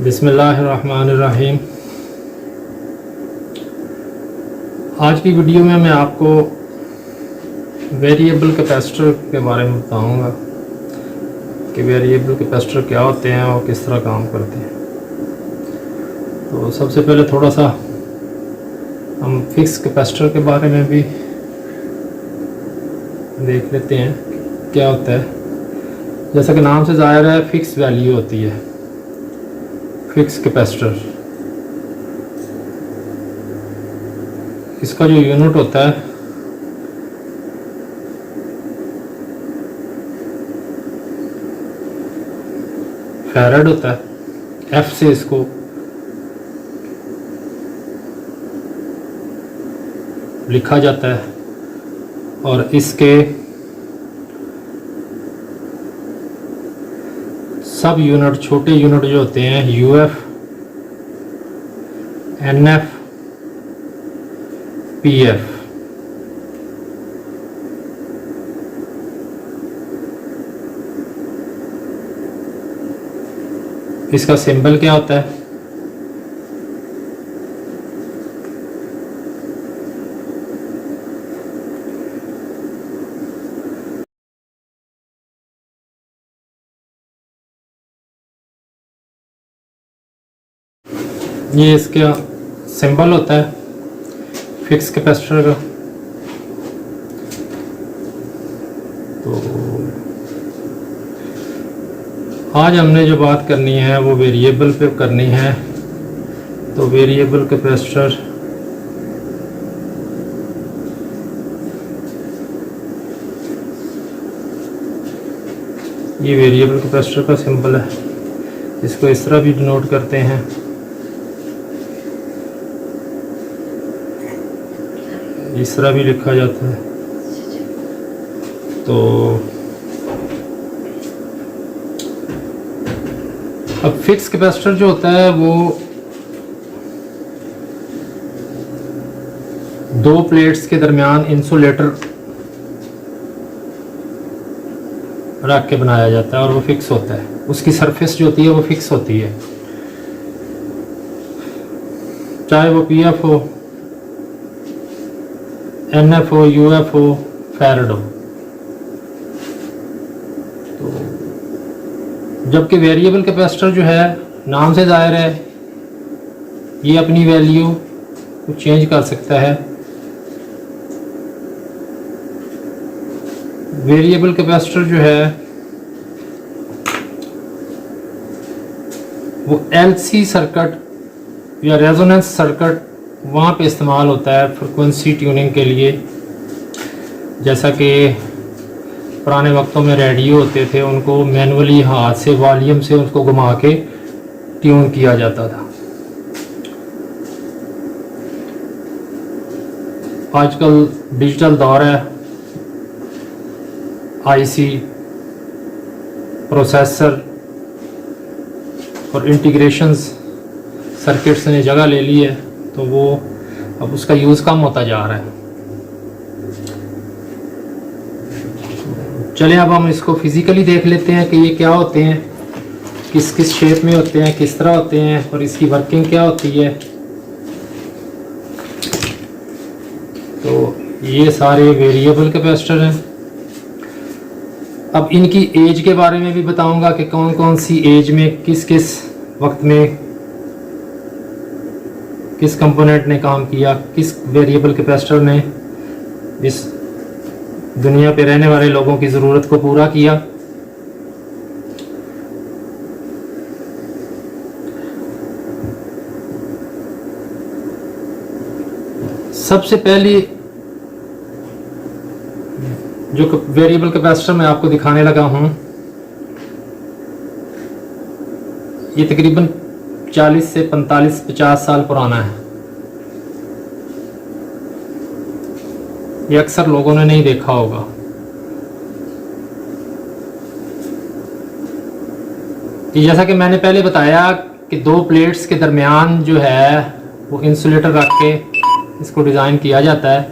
बिस्मिल्लाहिर्रहमानिर्रहीम। आज की वीडियो में मैं आपको वेरिएबल कैपेसिटर के बारे में बताऊंगा कि वेरिएबल कैपेसिटर क्या होते हैं और किस तरह काम करते हैं। तो सबसे पहले थोड़ा सा हम फिक्स कैपेसिटर के बारे में भी देख लेते हैं क्या होता है। जैसा कि नाम से ज़ाहिर है, फिक्स वैल्यू होती है फिक्स कैपेसिटर। इसका जो यूनिट होता है फैराड होता है, एफ से इसको लिखा जाता है और इसके सब यूनिट, छोटे यूनिट जो होते हैं यूएफ, एनएफ, पीएफ। इसका सिंबल क्या होता है? ये इसका सिंबल होता है फिक्स कैपेसिटर का। तो आज हमने जो बात करनी है वो वेरिएबल पे करनी है। तो वेरिएबल कैपेसिटर ये वेरिएबल कैपेसिटर का सिंबल है। इसको इस तरह भी डिनोट करते हैं, इस तरह भी लिखा जाता है। तो अब फिक्स कैपेसिटर जो होता है वो दो प्लेट्स के दरमियान इंसुलेटर रख के बनाया जाता है और वो फिक्स होता है। उसकी सरफेस जो होती है वो फिक्स होती है, चाहे वो पीएफ हो, एनएफ हो, यूएफ हो, फैराड हो। तो जबकि वेरिएबल कैपेसिटर जो है, नाम से जाहिर है, ये अपनी वैल्यू को चेंज कर सकता है। वेरिएबल कैपेसिटर जो है वो एलसी सर्किट या रेजोनेंस सर्किट वहाँ पे इस्तेमाल होता है फ्रिक्वेंसी ट्यूनिंग के लिए। जैसा कि पुराने वक्तों में रेडियो होते थे, उनको मैनुअली हाथ से वॉल्यूम से उसको घुमा के ट्यून किया जाता था। आजकल डिजिटल दौर है, आईसी, प्रोसेसर और इंटीग्रेशंस सर्किट्स ने जगह ले ली है, तो वो अब उसका यूज़ कम होता जा रहा है। चलिए अब हम इसको फिज़िकली देख लेते हैं कि ये क्या होते हैं, किस किस शेप में होते हैं, किस तरह होते हैं और इसकी वर्किंग क्या होती है। तो ये सारे वेरिएबल कैपेसिटर हैं। अब इनकी एज के बारे में भी बताऊंगा कि कौन कौन सी एज में किस किस वक्त में किस कंपोनेंट ने काम किया, किस वेरिएबल कैपेसिटर ने इस दुनिया पे रहने वाले लोगों की ज़रूरत को पूरा किया। सबसे पहली जो वेरिएबल कैपेसिटर मैं आपको दिखाने लगा हूं, ये तकरीबन 40 से 45-50 साल पुराना है। ये अक्सर लोगों ने नहीं देखा होगा। जैसा कि मैंने पहले बताया कि दो प्लेट्स के दरमियान जो है वो इंसुलेटर रख के इसको डिज़ाइन किया जाता है।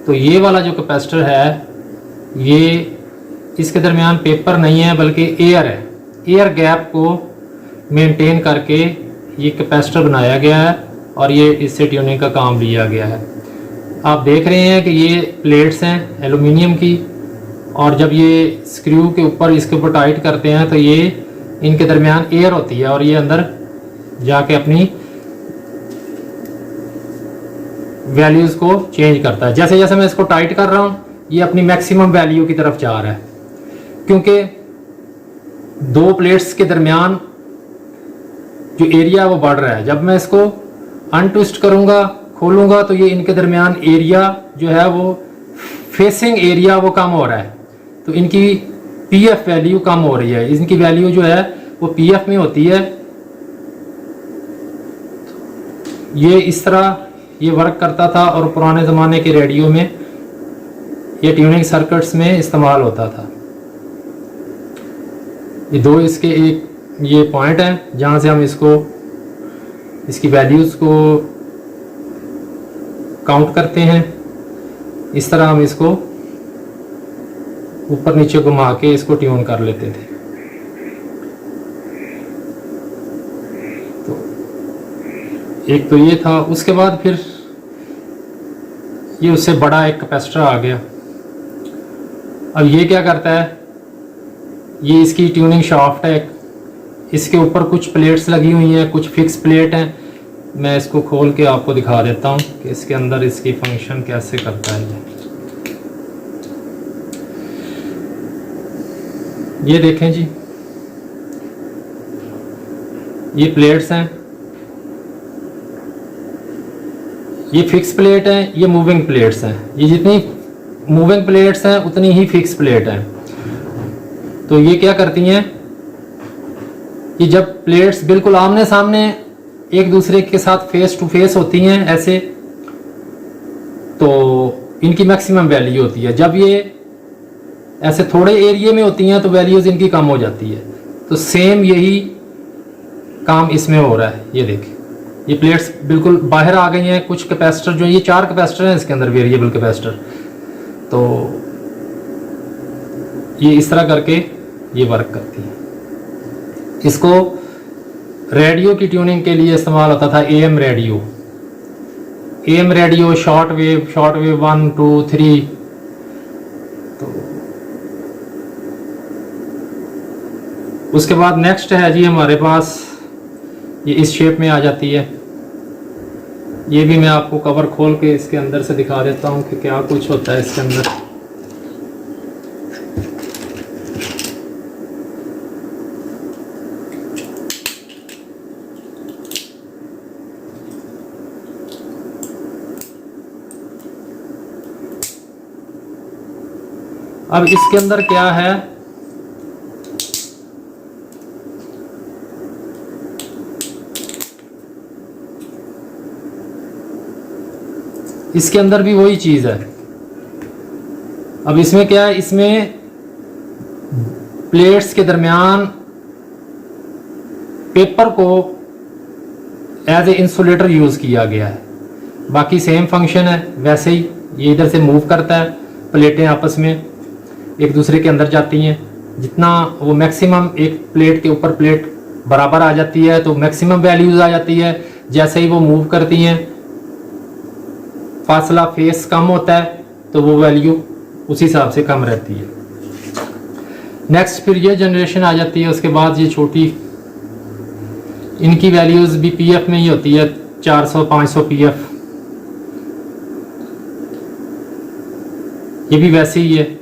तो ये वाला जो कैपेसिटर है, ये इसके दरमियान पेपर नहीं है बल्कि एयर है। एयर गैप को मेंटेन करके ये कैपेसिटर बनाया गया है और ये इससे ट्यूनिंग का काम लिया गया है। आप देख रहे हैं कि ये प्लेट्स हैं एल्युमिनियम की, और जब ये स्क्रू के ऊपर इसके ऊपर टाइट करते हैं तो ये इनके दरमियान एयर होती है और ये अंदर जाके अपनी वैल्यूज़ को चेंज करता है। जैसे जैसे मैं इसको टाइट कर रहा हूँ ये अपनी मैक्सिमम वैल्यू की तरफ जा रहा है, क्योंकि दो प्लेट्स के दरमियान जो एरिया वो बढ़ रहा है। जब मैं इसको अनट्विस्ट करूँगा, खोलूँगा, तो ये इनके दरमियान एरिया जो है वो फेसिंग एरिया वो कम हो रहा है, तो इनकी पीएफ वैल्यू कम हो रही है। इनकी वैल्यू जो है वो पीएफ में होती है। ये इस तरह ये वर्क करता था और पुराने ज़माने के रेडियो में ये ट्यूनिंग सर्किट्स में इस्तेमाल होता था। ये दो इसके एक ये पॉइंट हैं जहाँ से हम इसको इसकी वैल्यूज़ को काउंट करते हैं। इस तरह हम इसको ऊपर नीचे घुमा के इसको ट्यून कर लेते थे। तो एक तो ये था, उसके बाद फिर ये उससे बड़ा एक कैपेसिटर आ गया। अब ये क्या करता है, ये इसकी ट्यूनिंग शाफ्ट है, इसके ऊपर कुछ प्लेट्स लगी हुई हैं, कुछ फिक्स प्लेट हैं। मैं इसको खोल के आपको दिखा देता हूँ कि इसके अंदर इसकी फंक्शन कैसे करता है। ये देखें जी, ये प्लेट्स हैं, ये फिक्स प्लेट हैं, ये मूविंग प्लेट्स हैं। ये जितनी मूविंग प्लेट्स हैं उतनी ही फिक्स प्लेट हैं। तो ये क्या करती हैं कि जब प्लेट्स बिल्कुल आमने सामने एक दूसरे के साथ फेस टू फेस होती हैं ऐसे, तो इनकी मैक्सिमम वैल्यू होती है। जब ये ऐसे थोड़े एरिया में होती हैं तो वैल्यूज इनकी कम हो जाती है। तो सेम यही काम इसमें हो रहा है। ये देखिए, ये प्लेट्स बिल्कुल बाहर आ गई हैं। कुछ कैपेसिटर जो, ये 4 कैपेसिटर हैं इसके अंदर, वेरिएबल कैपेसिटर। तो ये इस तरह करके ये वर्क करती है। इसको रेडियो की ट्यूनिंग के लिए इस्तेमाल होता था, am radio. Am radio, short wave 1 2 3। तो उसके बाद नेक्स्ट है जी हमारे पास, ये इस शेप में आ जाती है। ये भी मैं आपको कवर खोल के इसके अंदर से दिखा देता हूँ कि क्या कुछ होता है इसके अंदर। अब इसके अंदर क्या है, इसके अंदर भी वही चीज है। अब इसमें क्या है, इसमें प्लेट्स के दरमियान पेपर को एज ए इंसुलेटर यूज किया गया है। बाकी सेम फंक्शन है वैसे ही। ये इधर से मूव करता है, प्लेटें आपस में एक दूसरे के अंदर जाती हैं। जितना वो मैक्सिमम, एक प्लेट के ऊपर प्लेट बराबर आ जाती है तो मैक्सिमम वैल्यूज आ जाती है। जैसे ही वो मूव करती हैं, फासला फेस कम होता है तो वो वैल्यू उसी हिसाब से कम रहती है। नेक्स्ट फिर ये जनरेशन आ जाती है। उसके बाद ये छोटी, इनकी वैल्यूज भी पीएफ में ही होती है, 400 500 पीएफ। ये भी वैसे ही है,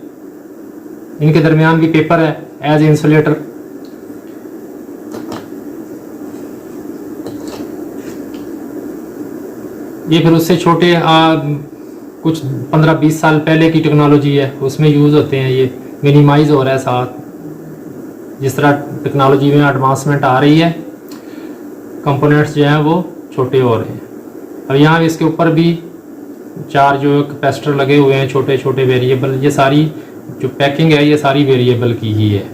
इनके दरमियान भी पेपर है एज इंसुलेटर। ये फिर उससे छोटे कुछ 15-20 साल पहले की टेक्नोलॉजी है, उसमें यूज़ होते हैं। ये मिनिमाइज हो रहा है साथ। जिस तरह टेक्नोलॉजी में एडवांसमेंट आ रही है, कंपोनेंट्स जो हैं वो छोटे हो रहे हैं। अब यहाँ इसके ऊपर भी 4 जो कैपेसिटर लगे हुए हैं, छोटे छोटे वेरिएबल। ये सारी जो पैकिंग है ये सारी वेरिएबल की ही है।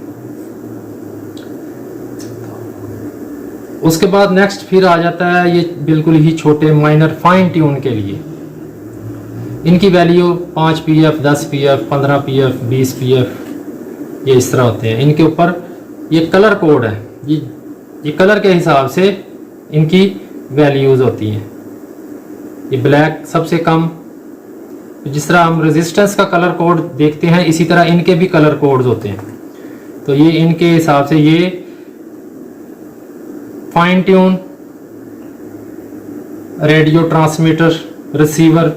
उसके बाद नेक्स्ट फिर आ जाता है ये बिल्कुल ही छोटे माइनर फाइन ट्यून के लिए। इनकी value 5 PF 10 PF 15 PF 20 PF ये इस तरह होते हैं। इनके ऊपर ये कलर कोड है, ये कलर के हिसाब से इनकी वैल्यूज़ होती हैं। ये ब्लैक सबसे कम, जिस तरह हम रेजिस्टेंस का कलर कोड देखते हैं इसी तरह इनके भी कलर कोड्स होते हैं। तो ये इनके हिसाब से ये fine tune radio transmitter, receiver,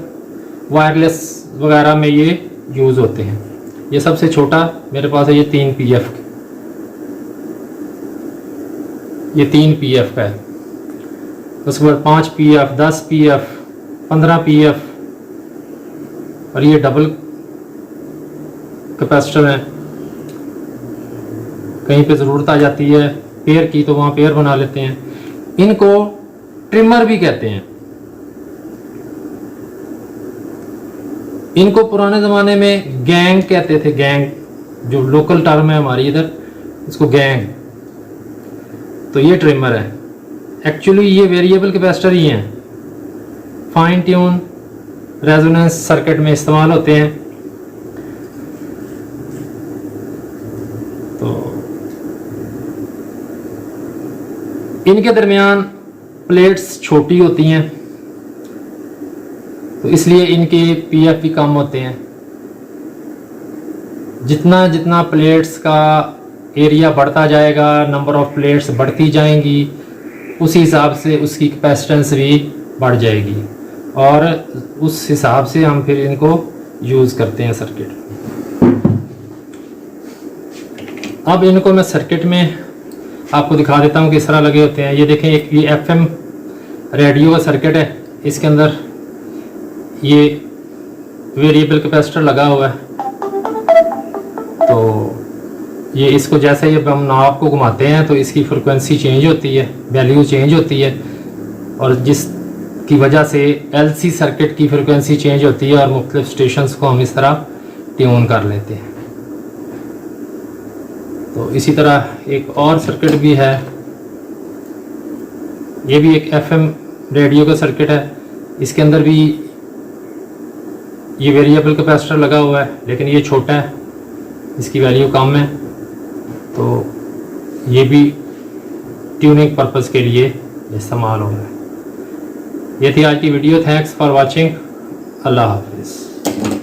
wireless वगैरह में ये यूज़ होते हैं। ये सबसे छोटा मेरे पास है, ये 3 PF, ये 3 PF का है। उसके बाद 5 PF, 10 PF, 15 PF, और ये डबल कैपेसिटर है। कहीं पे ज़रूरत आ जाती है पेयर की तो वहाँ पेयर बना लेते हैं। इनको ट्रिमर भी कहते हैं। इनको पुराने ज़माने में गैंग कहते थे, गैंग जो लोकल टर्म है हमारी इधर, इसको गैंग। तो ये ट्रिमर है। एक्चुअली ये वेरिएबल कैपेसिटर ही हैं, फाइन ट्यून रेजोनेंस सर्किट में इस्तेमाल होते हैं। तो इनके दरमियान प्लेट्स छोटी होती हैं, तो इसलिए इनके PF भी कम होते हैं। जितना जितना प्लेट्स का एरिया बढ़ता जाएगा, नंबर ऑफ प्लेट्स बढ़ती जाएंगी, उसी हिसाब से उसकी कैपेसिटेंस भी बढ़ जाएगी, और उस हिसाब से हम फिर इनको यूज़ करते हैं सर्किट। अब इनको मैं सर्किट में आपको दिखा देता हूँ किस तरह लगे होते हैं। ये देखें, एक ये FM रेडियो का सर्किट है, इसके अंदर ये वेरिएबल कैपेसिटर लगा हुआ है। तो ये इसको जैसे ये हम नॉब को घुमाते हैं तो इसकी फ्रिक्वेंसी चेंज होती है, वैल्यू चेंज होती है, और जिसकी वजह से LC सर्किट की फ्रिक्वेंसी चेंज होती है, और मुख्तलिफ स्टेशंस को हम इस तरह ट्यून कर लेते हैं। तो इसी तरह एक और सर्किट भी है, ये भी एक FM रेडियो का सर्किट है। इसके अंदर भी ये वेरिएबल कैपेसिटर लगा हुआ है, लेकिन ये छोटा है, इसकी वैल्यू कम है। तो ये भी ट्यूनिंग पर्पस के लिए इस्तेमाल हो रहा है। ये थी आज की वीडियो। Thanks for watching. अल्लाह हाफिज़।